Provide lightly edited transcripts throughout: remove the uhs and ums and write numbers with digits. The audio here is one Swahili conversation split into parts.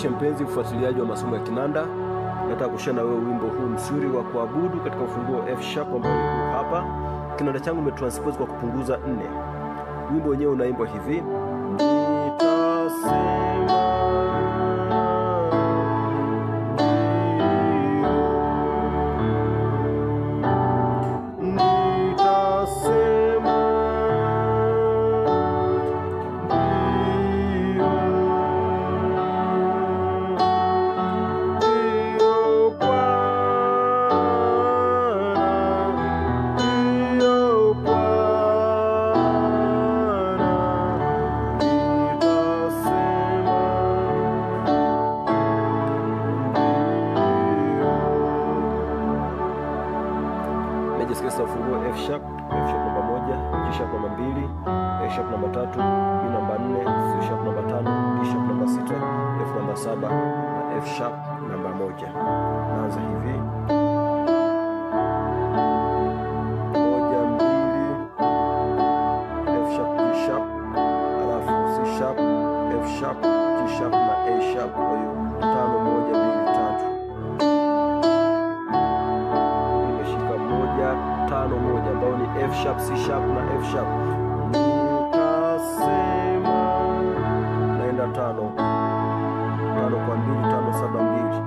Nikukaribishe mpenzi ufuatiliaji wa masomo ya kinanda. Nataka kushare na wewe wimbo huu mzuri wa kuabudu katika ufunguo F sharp ambao ni hapa. Kinanda changu umetranspose kwa kupunguza 4. Wimbo wenyewe unaimbwa hivi: Skesi ufunguo F sharp namba 1, G sharp namba 2, A sharp namba 3, B namba 4, C sharp namba 5, D sharp namba 6, F namba 7 na F sharp namba 1. Naanza hivi: 1 2, F sharp G sharp, alafu C sharp, F sharp, G sharp na A sharp. Kwa hiyo 5 1 2 3. 5 1 ambao ni F sharp, C sharp na F sharp. Nitasema naenda 5 kwa 2, 5 7 2,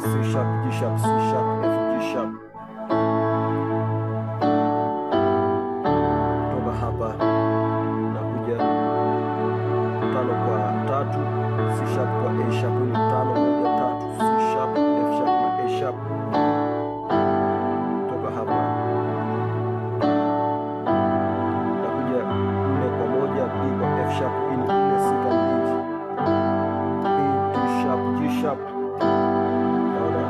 C sharp, G sharp, C sharp, F G sharp. Toka hapa nakuja 5 kwa 3, C sharp kwa A sharp, ni 5 1 3, C sharp, F sharp na A sharp. F sharp ini 4 6 2, B D sharp G sharp. Naona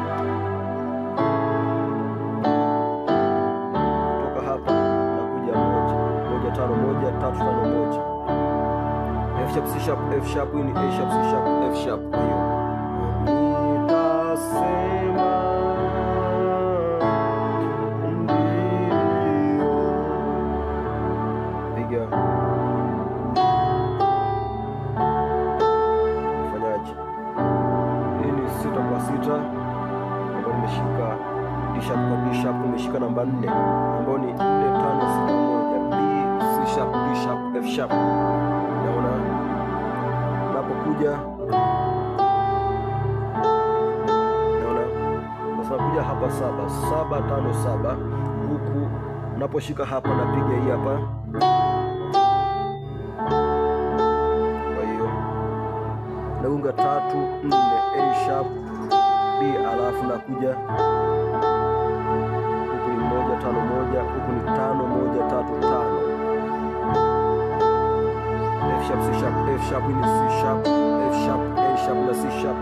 kutoka hapa nakuja 1 5 1 3 5 1, F sharp C sharp F sharp ini A sharp C sharp F sharp. Kwa hiyo nitasema ndio piga ambao nimeshika D sharp kwa D sharp, nimeshika namba 4 ambao ni 4 5 6 1, B C sharp D sharp F sharp. Naona napokuja, naona sasa nakuja hapa 7 5 7, huku naposhika hapa napiga hii hapa. Kwa hiyo naunga 3 4 A sharp B, alafu nakuja huku ni 1 5 1, huku ni 5 1 3 5, F sharp C sharp F sharp ni C sharp F sharp A sharp na C sharp.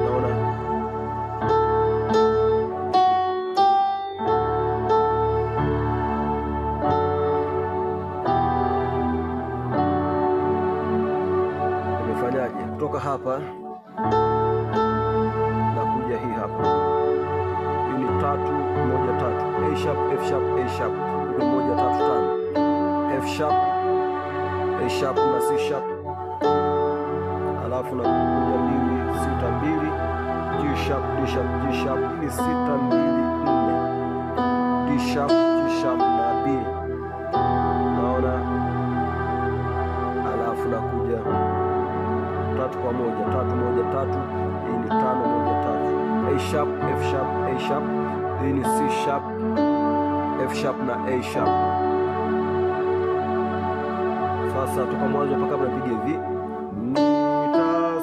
Naona nimefanyaje? Kutoka hapa nakuja hii hapa, hii ni 3 1 3, A sharp F sharp A sharp, 1 3 5, F sharp A sharp na C sharp, alafu nakuja 2 6 2, G sharp D sharp G sharp, ni 6 2 4, D sharp G sharp na B. Naona alafu nakuja 3 kwa 1 3 1 3, hii ni 5 1 3, A sharp F sharp A sharp, hii ni C sharp F sharp na A sharp. Sasa toka mwanzo mpaka hapa napiga hivi: nitasema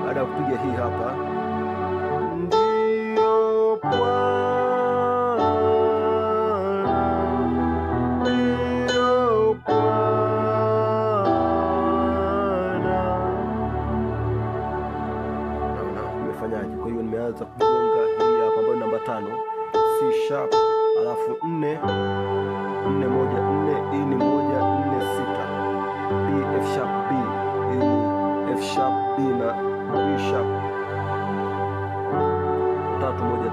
baada ya kupiga hii hapa, ndio Bwana, ndio Bwana. Naona nimefanyaje? Kwa hiyo nimeanza kugonga hii hapa ambayo namba 5, C sharp, alafu 4 4 1 4, hii ni 1 4 6, B F sharp B, hii F sharp, B na D sharp, 3 1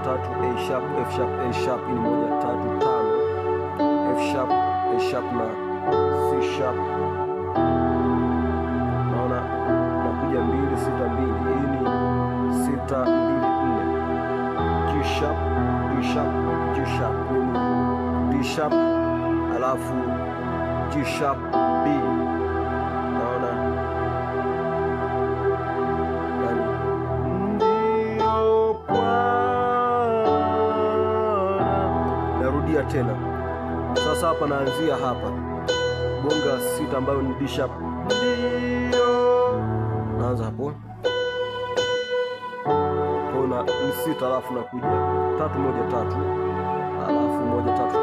3, A sharp, F sharp, A sharp, ni 1 3 5, F sharp, A sharp na C sharp. Naona nakuja 2 6 2, hii ni 6 2 4, G sharp, D sharp, G sharp, D sharp, alafu G sharp, B. Naona narudia tena. Sasa hapa naanzia hapa gonga 6 ambayo ni D sharp, naanza hapo tona ni 6, alafu nakuja 3 1 3, alafu 1 3 5,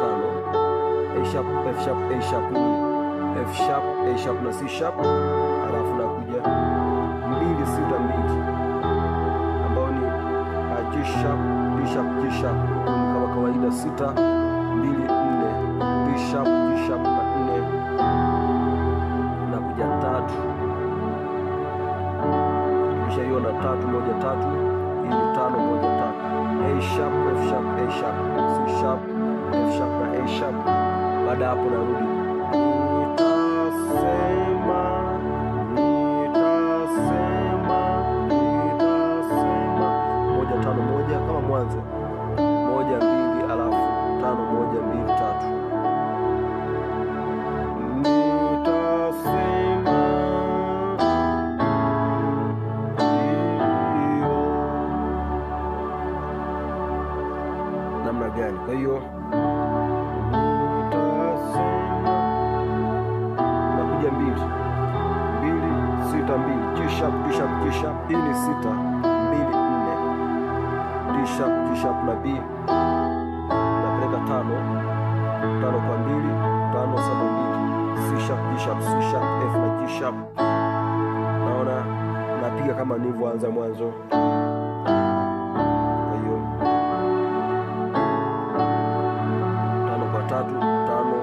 A sharp, F sharp, A sharp, F sharp, A sharp na C sharp, alafu nakuja 2 6 2 ambayo ni G sharp, D sharp, G sharp, kama kawaida 6 2 4, D sharp, G sharp na 4, nakuja 3, kisha hiyo na 3 1 3, hii ni 5 1 3, A sharp, F sharp, A sharp, C sharp, F sharp na A sharp. Baada hapo narudi nitasema 1 5 1 kama mwanzo, 1 2, alafu 5 1 2 3, nitasema namna gani. Kwa hiyo nakuja 2 6 2, G sharp, D sharp, G sharp, hii ni 6 2 4, D sharp, G sharp na B, napeleka 5 kwa 2 5 7 2, C sharp, D sharp, C sharp, F na G sharp. Naona napiga kama nilivyoanza mwanzo. Kwa hiyo 5 kwa 3 5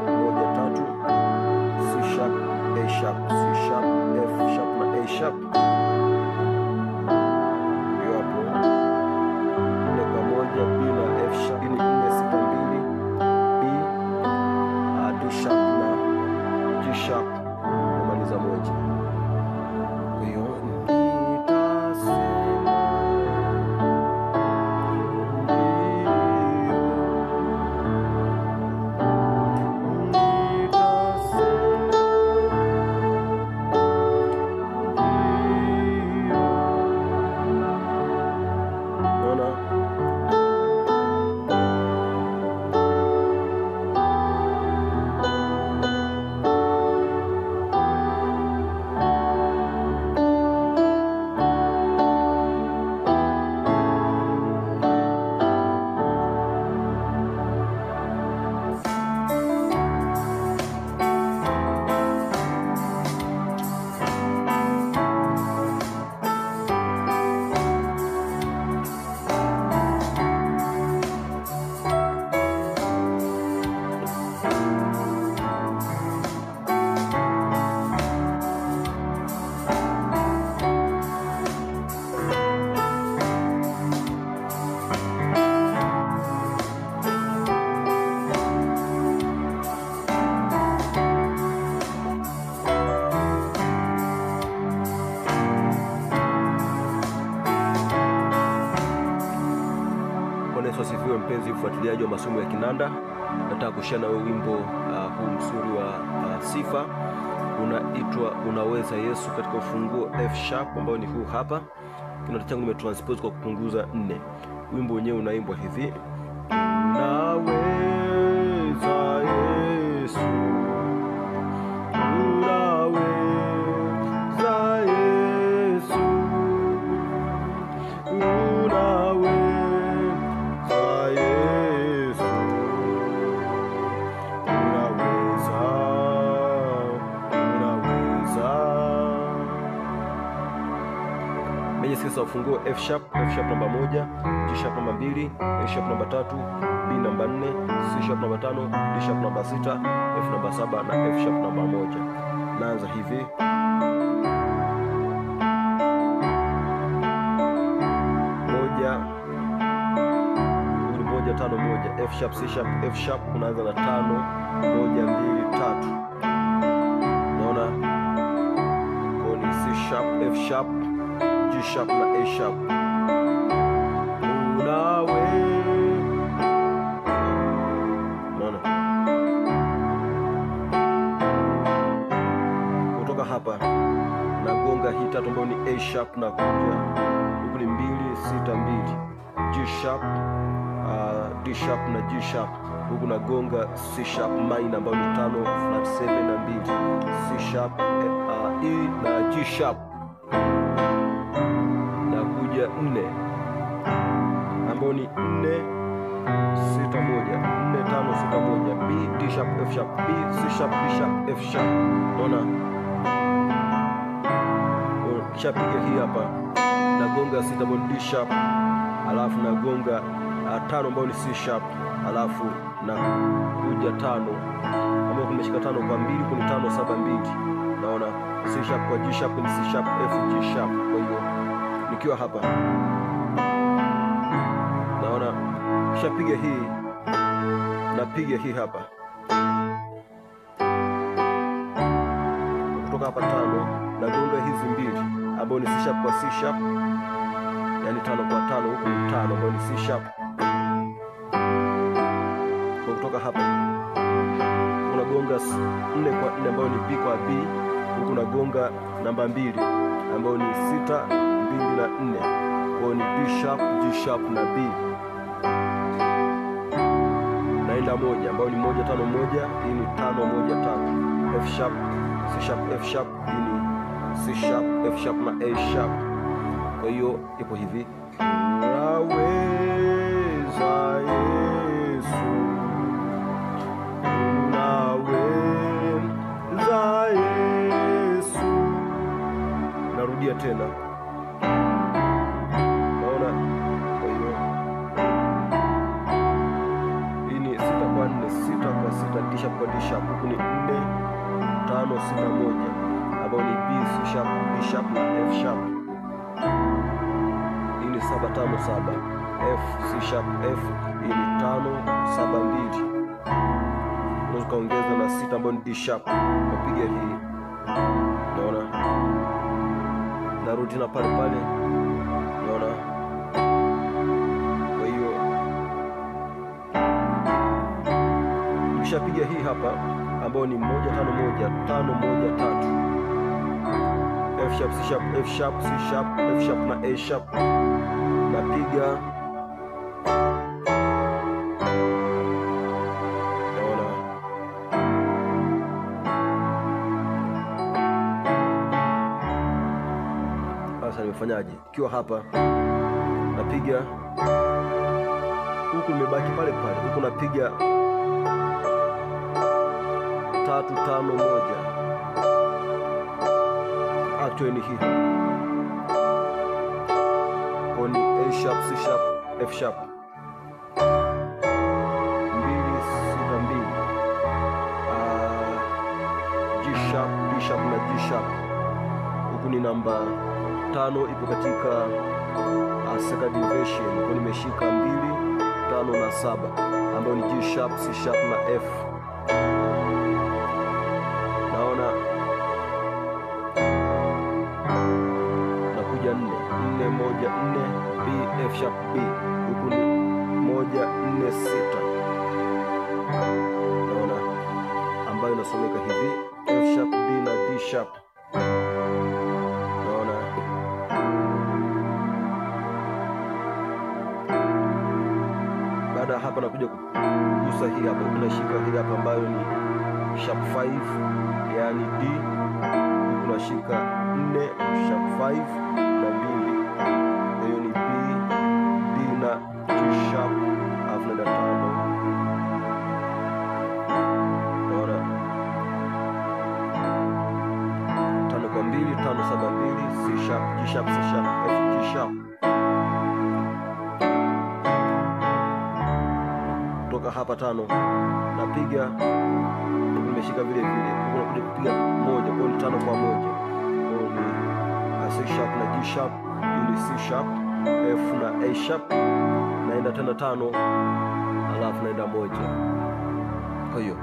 1 3, C sharp, A sharp, C sharp, F sharp na A sharp. Hiyo hapo 4 kwa 1, B na F sharp, ni 4 6 2, B D sharp na G sharp, namaliza 1. Kwa hiyo Asifiwe mpenzi ufuatiliaji wa masomo ya kinanda. Nataka kushare na wewe wimbo huu mzuri wa sifa unaitwa Unaweza Yesu, katika ufunguo F sharp ambao ni huu hapa. Kinanda changu nimetranspose kwa kupunguza 4. Wimbo wenyewe unaimbwa hivi: Unaweza Yesu, unaweza Yesu, unaweza Yesu, Menye sasa ufunguo F sharp namba 1, G sharp namba 2, A sharp namba 3, B namba 4, C sharp namba 5, D sharp namba 6, F namba 7 na F sharp namba 1. Naanza hivi. F sharp, C sharp, F sharp, unaanza na 5 1 2 3. Unaona? Kwa ni C sharp, F sharp, G sharp na A sharp. Unawe. Unaona? Kutoka hapa nagonga hii tatu ambayo ni A sharp na kuja huku ni 2 6 2, G sharp, D sharp na G sharp. Huku nagonga C sharp minor ambayo ni 5 flat 7 na 2, C sharp, E na G sharp. Na kuja 4 ambayo ni 4 6 1, 4 5 6 1, B D sharp F sharp, B C sharp D sharp F sharp. Unaona? Kisha piga hii hapa, nagonga sita ambayo ni D sharp, alafu nagonga 5 ambayo ni C sharp, alafu na kuja 5 ambayo kumeshika 5 kwa 2 kuni 5 7 2. Naona C sharp kwa G sharp ni C sharp F G sharp. Kwa hiyo nikiwa hapa naona kisha piga hii, napiga hii hapa kutoka hapa 5 nagonga hizi 2 ambayo ni C sharp kwa C sharp, yani 5 kwa 5, huku ni 5 ambayo ni C sharp. Kwa kutoka hapa unagonga 4 kwa 4 ambayo ni B kwa B, huku unagonga namba 2 ambayo ni 6 2 na 4, kwa ni D sharp G sharp na B. Naenda 1 ambayo ni 1 5 1, hii ni 5 1 3, F sharp C sharp F sharp, hii ni C sharp F sharp na A sharp. Kwa hiyo ipo hivi: unaweza Yesu, unaweza Yesu. Narudia tena, naona. Kwa hiyo hii ni 6 kwa 4, 6 kwa 6, D sharp kwa D sharp, huku ni 4 5 6 1 ambayo ni B C sharp D sharp na F sharp. Hii ni 7 5 7, F C sharp F, hii ni 5 7 2. Unaweza kaongeza na 6 ambayo ni D sharp, napiga hii. Unaona? Narudi na pale pale. Unaona? Kwa hiyo ukishapiga hii hapa ambayo ni 1 5 1 5 1 3, F sharp C sharp F sharp C sharp F sharp na A sharp, napiga. Naona? Sasa nimefanyaje? Ikiwa hapa napiga huku, nimebaki pale pale, huku napiga 3 5 1, actually ni hii kwa ni A sharp C sharp F sharp 2 6 2, G sharp D sharp na G sharp. Huku ni namba 5 ipo katika second inversion, kwa nimeshika 2 5 na 7 ambayo ni G sharp C sharp na F. Naona nakuja 4 4 1 4 B F sharp B, huku ni 1 4 6. Naona ambayo inasomeka hivi F sharp B na D sharp. Naona baada hapa nakuja kugusa hii hapa, tunashika hii hapa ambayo ni sharp 5, yani D, tunashika 4 sharp 5 na 2, kwa hiyo ni B D na G sharp alafu na 5. Naona 5 kwa 2 5 7 2, C sharp G sharp C sharp F G sharp. Kutoka hapa 5 napiga, nimeshika vile vile, unakuja kupiga 1 kwa 5 kwa 1, kwa ni C sharp na G sharp, hii ni C sharp F na A sharp. Naenda tena 5, alafu naenda moja. Kwa hiyo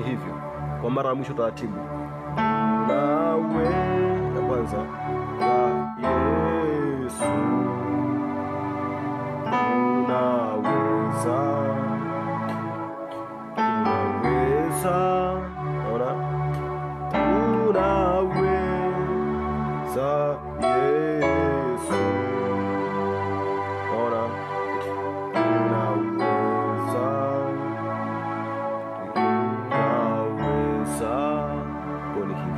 hivyo kwa mara ya mwisho taratibu. Nawe ya kwanza za Yesu unaweza, unaweza, ona, unaweza Yesu, ona, unaweza, unaweza, kwa ni hivyo.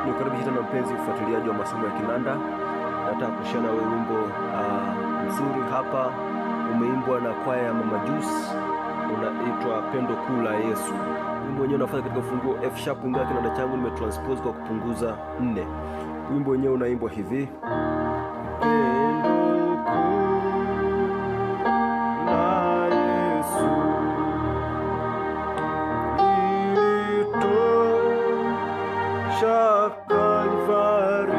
Nikukaribisha tena mpenzi mfuatiliaji wa masomo ya kinanda. Nataka kushare na wewe wimbo mzuri hapa, umeimbwa na kwaya ya Mama Juice, unaitwa Pendo Kuu la Yesu. Wimbo wenyewe unafanya katika ufunguo F sharp, ingawa kinanda changu nimetranspose kwa kupunguza 4. Wimbo wenyewe unaimbwa hivi: Kalvari,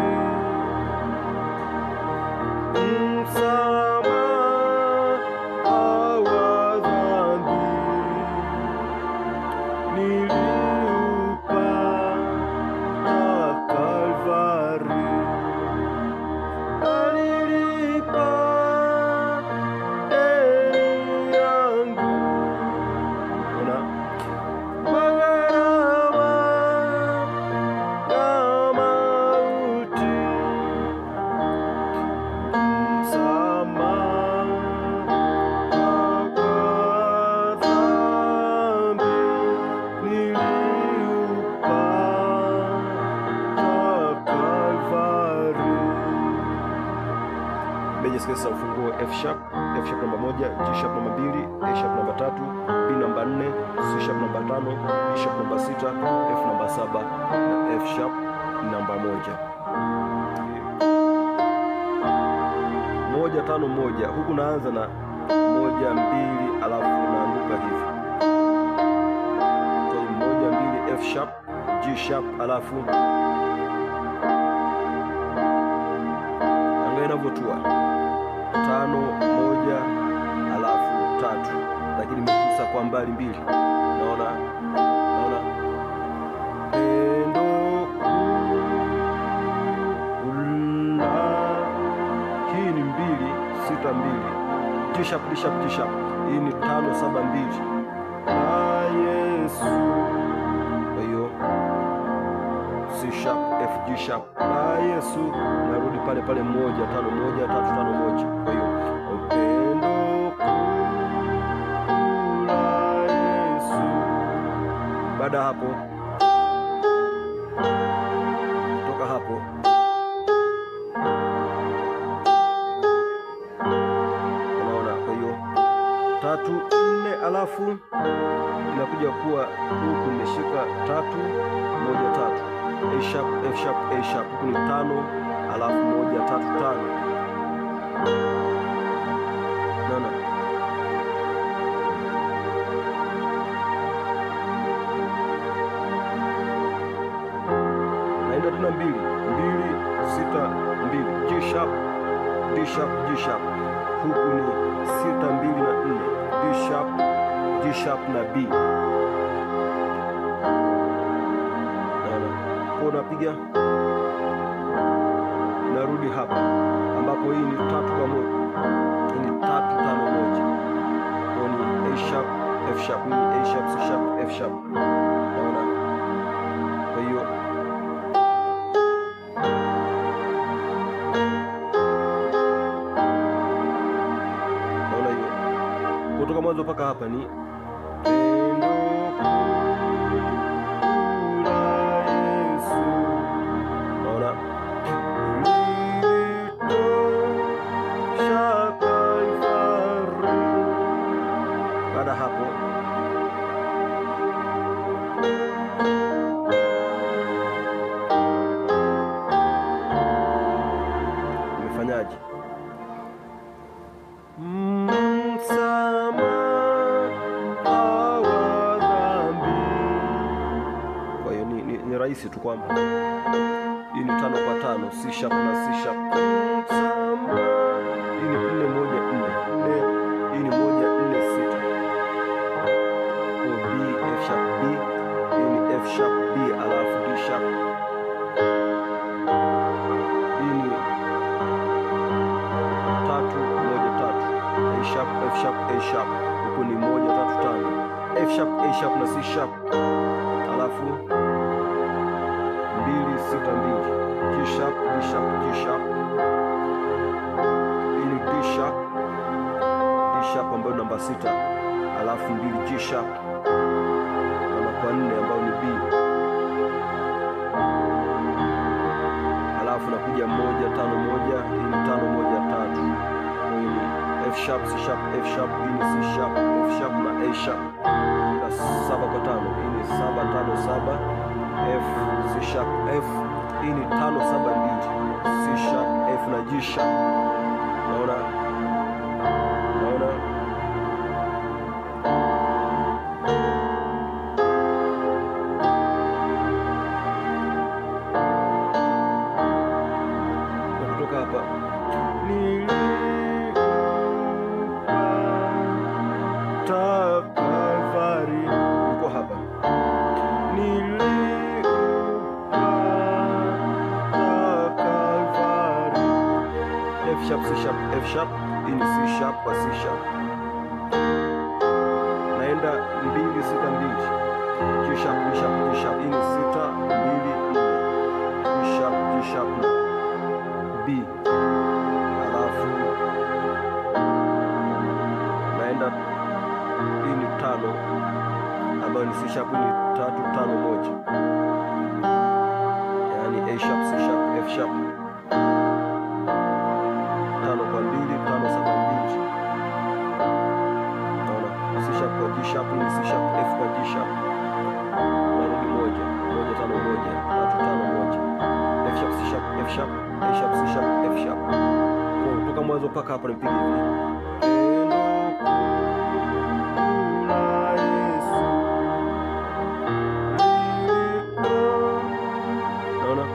msamaha wa dhambi niliupata Kalvari, alilipa deni yangu, ona, Sasa ufunguo F sharp namba 1, G sharp namba 2, A sharp namba 3, B namba 4, C sharp namba 5, D sharp namba 6, F namba 7 na F sharp namba 1. 1 5 1. Huku naanza na 1 2 alafu naanguka hivi. Kwa hiyo 1 2 F sharp, G sharp alafu angalia inavyotua 5 1 alafu 3, lakini nimekusa kwa mbali 2. Naona pendo kula, hii ni 2 6 2, G sharp D sharp G sharp, hii ni 5 7 2 na Yesu. Kwa hiyo C sharp F G sharp na Yesu, narudi pale pale 1 5 1 3 5 1. Kwa hiyo upendo kula Yesu. Baada hapo, toka hapo unaona. Kwa hiyo 3 4 alafu inakuja kuwa huku nimeshika 3 1 3, A sharp F sharp A sharp, huku ni 5 alafu 1 3 5. Naona naenda tena 2 2 6 2, G sharp D sharp G sharp, huku ni 6 2 na 4, D sharp G sharp na B. Kwa unapiga, narudi hapa ambapo hii ni 3 kwa 1, hii ni 3 5 1, kwa ni A sharp F sharp, hii ni A sharp C sharp F sharp. Naona, kwa hiyo naona hiyo kutoka mwanzo mpaka hapa ni hapo umefanyaje? Kwa hiyo ni rahisi tu kwamba hii ni 5 kwa 5, C sharp na C sharp. Hii ni 4 1 4, hii ni 1 4 6. F sharp B, hii ni F sharp B alafu D sharp. Hii ni 3 1 3, A sharp F sharp A sharp, huku ni 1 3 5, F sharp A sharp na C sharp, alafu 2 6 2, G sharp D sharp G sharp. Hii ni D sharp ambayo namba 6, alafu 2 G sharp kwa 4 ambao ni B, alafu nakuja 1 5 1, hii ni 5 1 3, hii ni F sharp C sharp F sharp, hii ni C sharp F sharp na A sharp, na 7 kwa 5, hii ni 7 5 7, F C sharp F, hii ni 5 7 2, C sharp F na G sharp. Naona hapa Kalvari, uko hapa Kalvari, F sharp C sharp F sharp, hii ni C sharp kwa C sharp. Naenda 2 6 2, G sharp D sharp G sharp, hii ni 6 2 4, G sharp G sharp B, alafu naenda, hii ni 5 ambayo ni C sharp, ni 3 5 1, yani A sharp C sharp F sharp, 5 kwa 2 5 7 2. Naona C sharp kwa G sharp, ni C sharp F kwa G sharp, narudi 1 1 5 1 3 5 1, F sharp C sharp F sharp A sharp C sharp F sharp. Kwa kutoka mwanzo mpaka hapa nipige hivi. Naona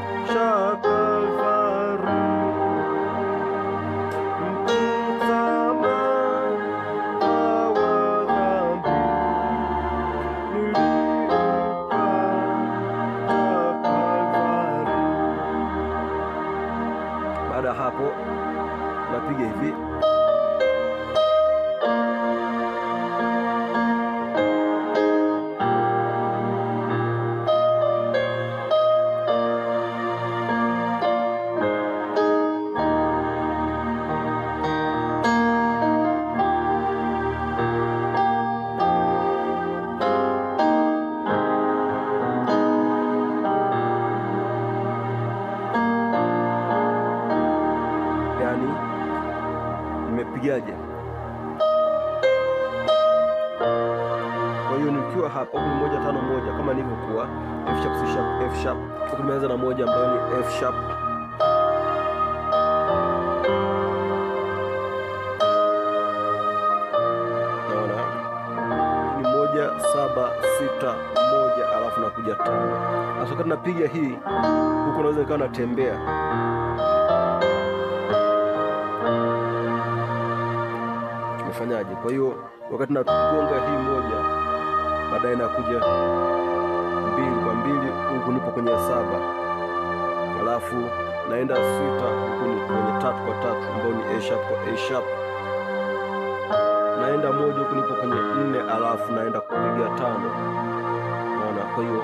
baada hapo napiga hivi. Nimepigaje? Kwa hiyo nikiwa hapa huko 1 5 1 kama nilivyokuwa F sharp C sharp F sharp, tumeanza na moja ambayo ni F sharp, naona ni 1 7 6 1 alafu alafu nakuja 5. Sasa wakati napiga hii huko naweza nikawa natembea. Tumefanyaje? Kwa hiyo wakati nagonga hii moja, baadaye nakuja 2 kwa 2, huku nipo kwenye 7, alafu naenda 6, huku ni kwenye 3 kwa 3 ambayo ni A sharp kwa A sharp. Naenda 1, huku nipo kwenye 4, alafu naenda kupiga 5. Unaona? Kwa hiyo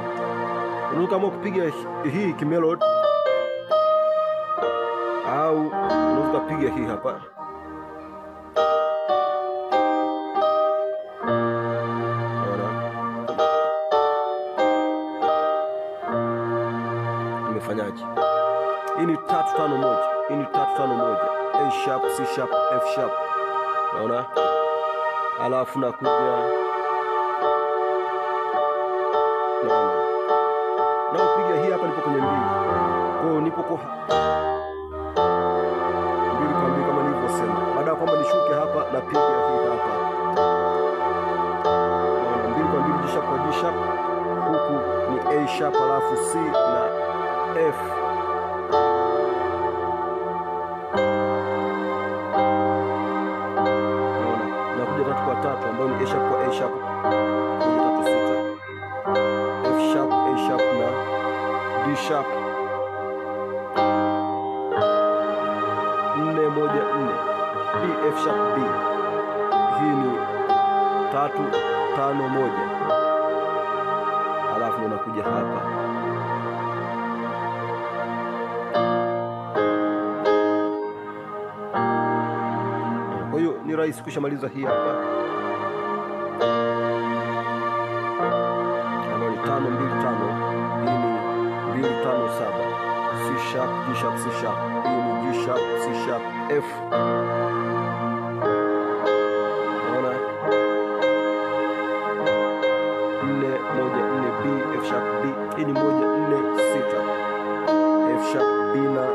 unaweza kama kupiga hii kimelody, au unaweza kupiga hii hapa. Nimefanyaje? Hii ni 3-5-1. Hii ni 3-5-1. A sharp, C sharp, F sharp. Unaona? Alafu nakuja, naona na upiga hii hapa, nipo kwenye 2. Kwa hiyo nipo kwa 2 kwa 2 kama nilivyosema. Baada ya kwamba nishuke hapa, napiga hii hapa. Naona 2 kwa 2, G sharp kwa G sharp. Huku ni A sharp, alafu C na F. Nakuja 3 kwa 3 ambayo ni A sharp kwa A sharp. 3-6. F sharp, A sharp na D sharp. 4-1-4. B, F sharp, B. Hii ni 3-5-1. Alafu unakuja hapa. Kwa hiyo ni rahisi kushamaliza hii hapa. Ambayo ni 5-2-5. Hii ni 2-5-7. C sharp, G sharp, C sharp. Hii ni G sharp, C sharp, F. Unaona? 4-1-4, B, F sharp, B. Hii ni 1-4-6. F sharp, B na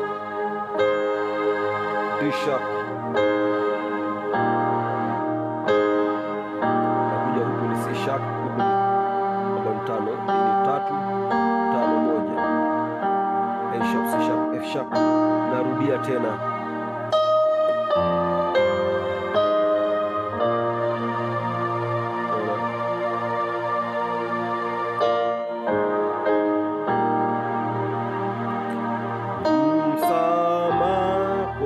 D sharp. Nakuja huku ni C sharp, huku ni ambayo ni 5. Hii ni 3-5-1. A sharp, C sharp, F sharp. Narudia tena.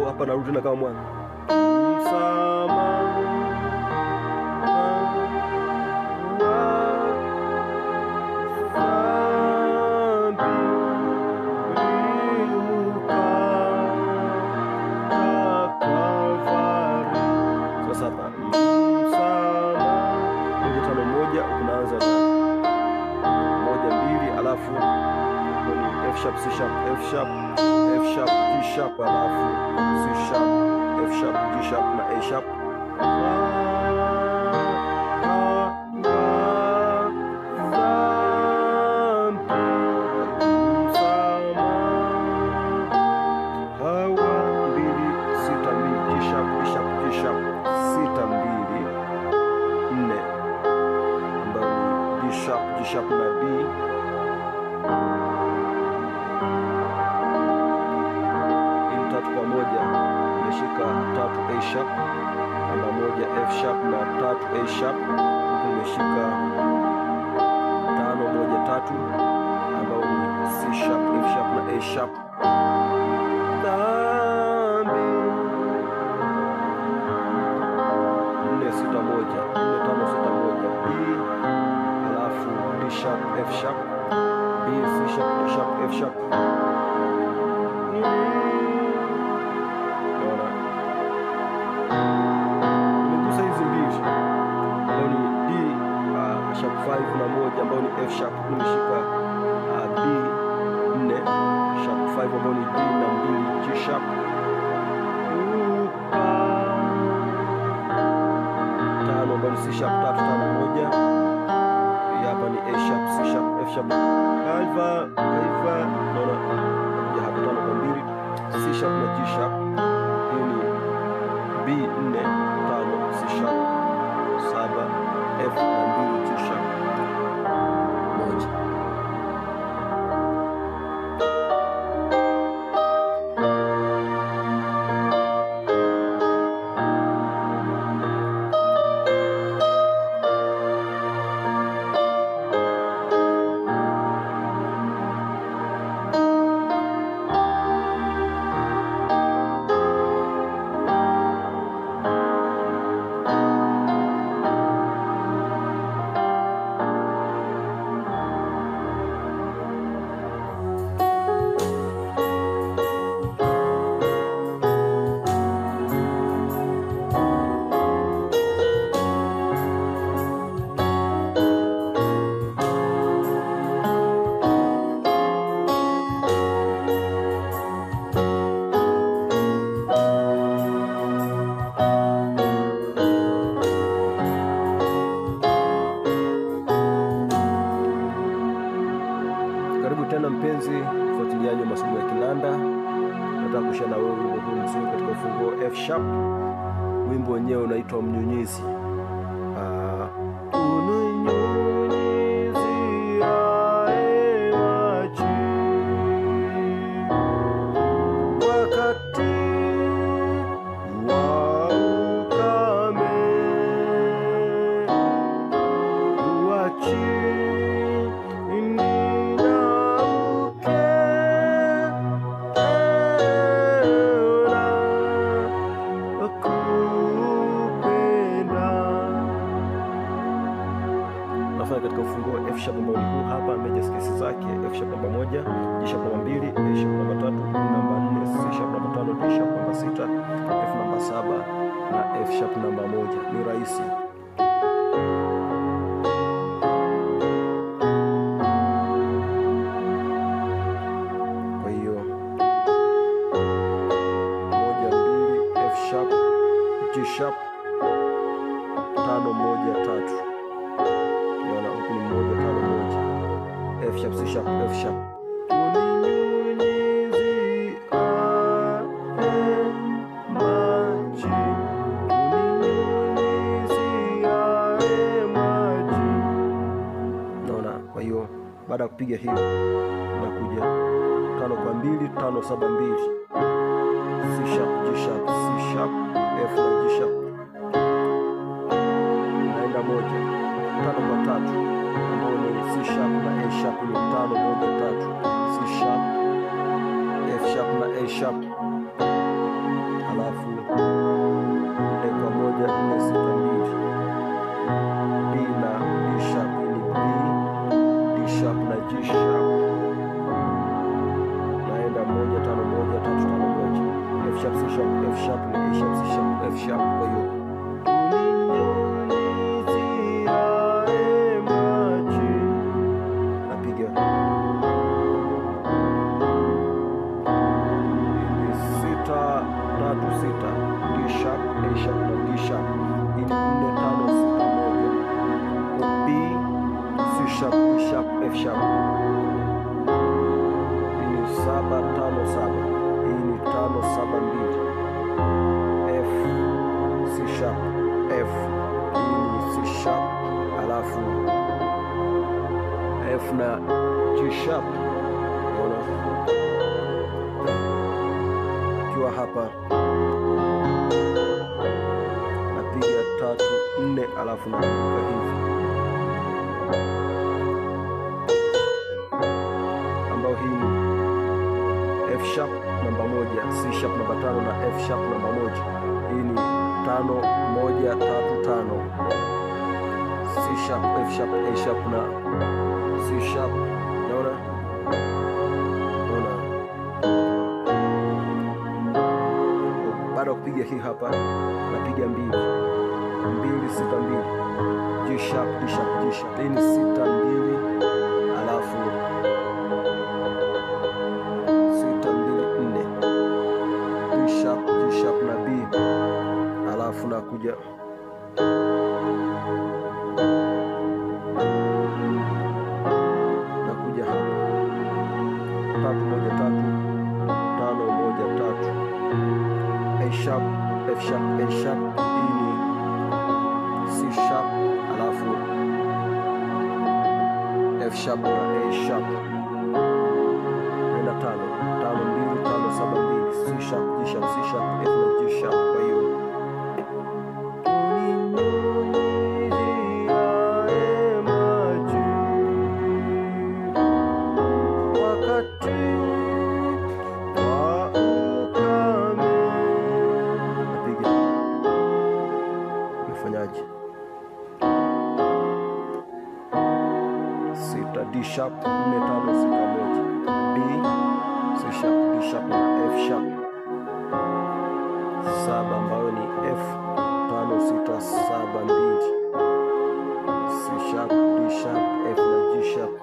Hapa narudi tena kama mwanzo. Sasa hapa 1-5-1, unaanza na 1-2, alafu ni F sharp, C sharp, F sharp, F sharp, G sharp, alafu C sharp, F sharp, G sharp na A sharp. G sharp na B. Hii 3 kwa 1, nimeshika 3 A sharp, namba 1 F sharp na 3 A sharp. Huku nimeshika 5-1-3 ambao ni C sharp, F sharp na A sharp. 4-6-1, 4-5-6-1, B, alafu D sharp, F sharp, B, C sharp, D sharp, F sharp. Naona nimegusa hizi mbili ambao ni D sharp 5 na 1 ambao ni F sharp. Nimeshika B 4 sharp 5 ambao ni D na 2 G sharp. 5 ambao ni C sharp 3-5-1. Hapa ni A sharp, C sharp, F sharp. Kaiva. Naona kuja hapa 5 kwa 2, C sharp na G sharp. Hii ni B 4 5, C sharp 7, F na 2 G sharp 1. kinanda. Nataka kushare na wewe wimbo huu mzuri katika ufunguo F sharp. Wimbo wenyewe unaitwa Mnyunyizi. Katika ufunguo F sharp ambao ni huu hapa, major scales zake F sharp namba 1, G sharp namba 2, A sharp namba 3, B namba 4, C sharp namba 5, D sharp namba 6, F namba 7 na F sharp namba 1. Ni rahisi. Kwa hiyo 1 2 F sharp, G sharp 5 1 3. F sharp, C sharp, F sharp. Naona, kwa hiyo baada ya kupiga hiyo nakuja 5 kwa 2 5 7 2, C sharp, G sharp, C sharp, F na G sharp. Naenda 1 5 kwa 3 ambao ni C sharp na A sharp, ni 5 1 3, C sharp, F sharp na A sharp, alafu 4 kwa 1 4 6 2, B na D sharp, ni B, D sharp na G sharp. Naenda 1 5 1 3 5 1, F sharp, C sharp, F sharp na A sharp, C sharp, F sharp. Kwa hiyo D sharp, A sharp na D sharp. Hii ni 4 5 6 1. B, C sharp, D sharp, F sharp. Hii ni 7 5 7. Hii ni 5 7 2. F, C sharp, F. Hii ni C sharp, alafu F na G sharp. Unaona? Ikiwa hapa napiga 3 4, alafu naruka hivi, ambao hii ni F sharp namba 1, C sharp namba 5 na F sharp namba 1. Hii ni 5 1 3 5, C sharp, F sharp, A sharp na C sharp. Unaona? Baada ya kupiga hii hapa napiga 2 2 6 2, G sharp, D sharp, G sharp. Hii ni 6 2, alafu 6 2 4, D sharp, G sharp na B, alafu nakuja hapa 3 1 3 5 1 3, A sharp, F sharp, A sharp. Hii ni C sharp, alafu F sharp na A sharp. Naenda 5 5 2 5 7 2, C sharp, D sharp, C sharp, F na G sharp. Kwa hiyo D sharp 4 5 6 1, B, C sharp, D sharp na F sharp 7, ambayo ni F 5 6 7 2, C sharp, D sharp, F na G sharp.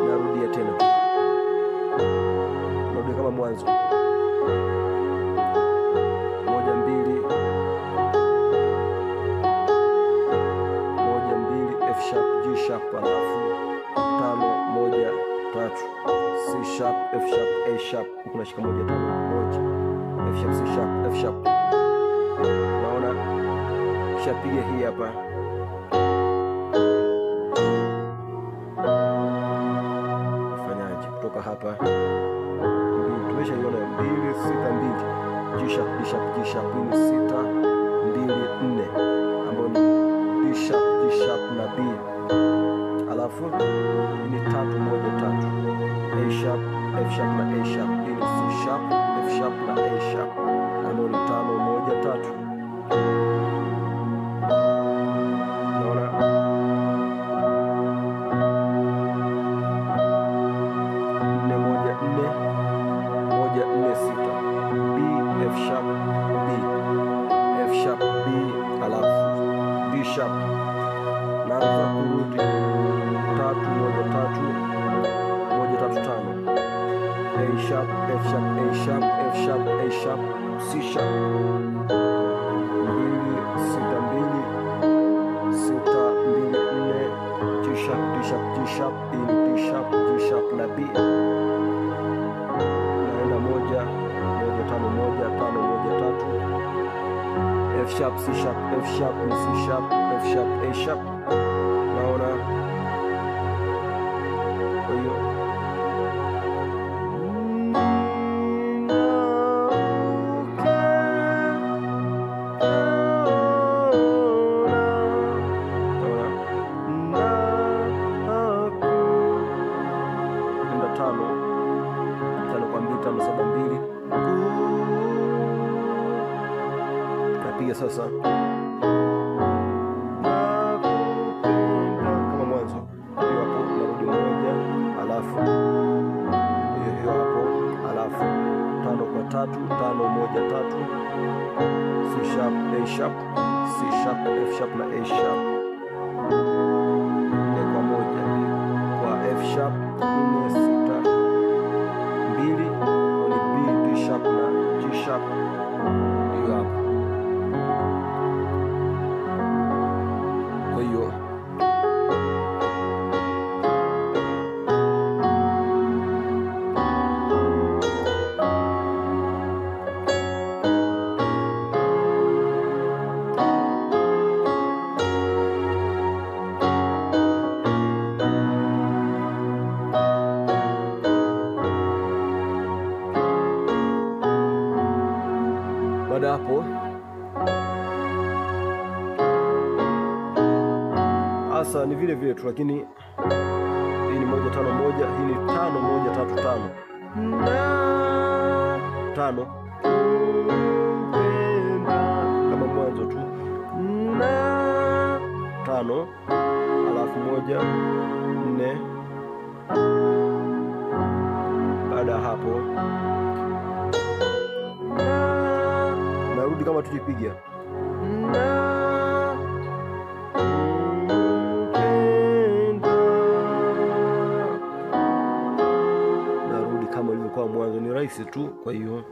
Narudia tena, narudia kama mwanzo. 1 2 F sharp, G sharp, alafu 5 1 3, C C sharp, F sharp, A sharp, huku nashika 1 5 1, F sharp, C sharp, F sharp. Naona kisha piga hii hapa, fanyaje kutoka hapa, tumeshaiona 2 6 2, G sharp, D sharp, G sharp, ni 6 2 4, ambayo ni D sharp, G sharp na B, alafu ni 3 1 3, A sharp, F sharp na A sharp, ni C sharp, F sharp na A sharp, ambayo ni 5 1 3. Naona 4 1 4 1 4 6, B F sharp B, F sharp B, alafu D sharp. Naanza kurudi 3 1 3 1 3 5, A sharp, F sharp, A sharp, F sharp, A sharp, C sharp, 2 6 2 6 2 4, G sharp, D sharp, G sharp, D sharp, G sharp na B. Naenda 1 1 5 1 5 1 3, F sharp, C sharp, F sharp, C sharp, F sharp, A sharp. Naona kwa hiyo napiga sasa kama mwanzo, hiyo hapo, narudi 1, alafu hiyo hapo, alafu 5 kwa 3 5 1 3, C sharp, A sharp, C sharp, F sharp na A sharp, 4 kwa 1 kwa F sharp, 4 6 2, ni B, D sharp na G sharp, hiyo hapo. Kwa hiyo baada hapo asa ni vile vile tu, lakini hii ni 1 5 1, hii ni 5 1 3 5 5 kama mwanzo tu 5, alafu 1 4. Baada ya hapo narudi kama tukipiga mwanzo, ni rahisi tu. Kwa hiyo